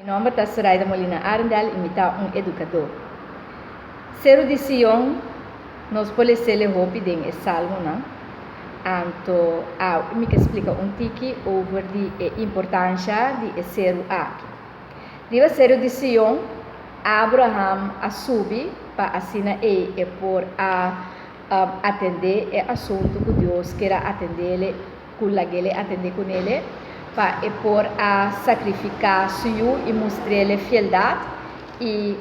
Meu nome é Soraida Molina Arendal, imitar um educador. Ser de Sion, nós podemos ser hope den salmo, não? Então, me explica um tique over a importância de ser aqui. Diva ser de Sion, Abraham assume para assinar e por atender o assunto que Deus quer atender, atender com ele, para por sacrificar seu e mostrar-lhe fieldade. E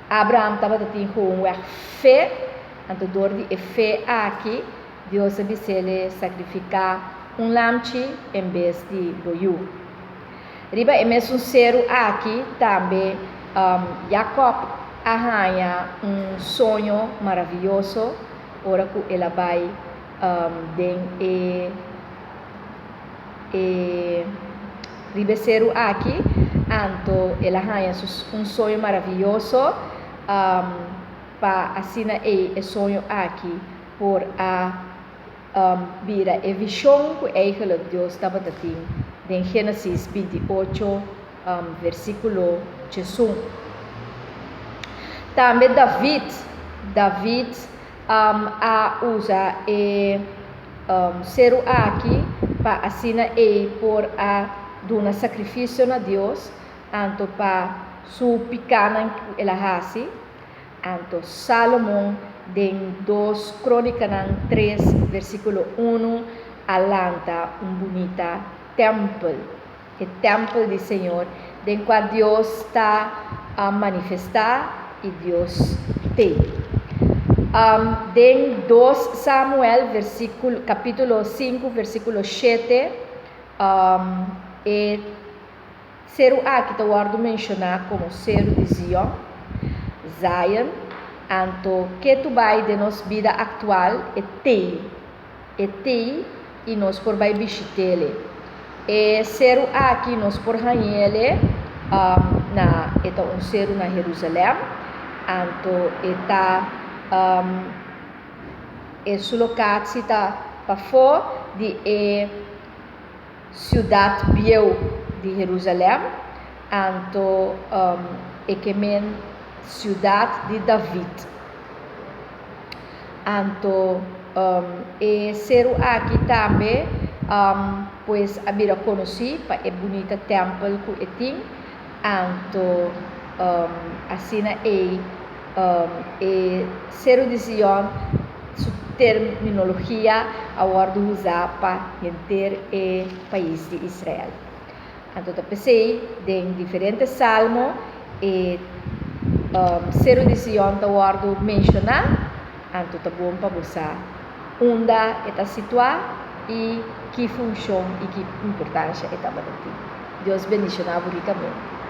Abraham estava tendo uma fé, então dor de fé aqui, Deus disse sacrificar lamche em vez de boiú. Riba é mesmo ser aqui também Jacob arranha sonho maravilhoso, ora que ela vai riba ser aqui, então ela arranha sonho maravilhoso para assinar e sonho aqui por vira a visão que Deus estava tendo em Gênesis 28, versículo 1. Também David usa ser aqui para assinar e por dar sacrifício a Deus, então para su pequena ela hace. Então Salomão em 2 Crônicas 3, versículo 1, alanta bonita templo, o templo do Senhor, em qual Deus está a manifestar e Deus tem. Em 2 Samuel, capítulo 5, versículo 7, ser aqui está guardo mencionar como ser de Zion, então que tu vai de nossa vida atual e nós por vai visitar-lhe. E ser aqui nós por ele ser na Jerusalém, então está esse local está para fora de cidade biel de Jerusalém, então é que men cidade de David. Então ser aqui também pois a conheci para é bonita templo que tem, então assim ser de Zion sua terminologia agora usar para entender o país de Israel. Então eu pensei em diferentes salmos e ser de Zion agora mencionar, então tá bom para você onde está situado e que função e que importância está para ti. Deus bendiga ricamente.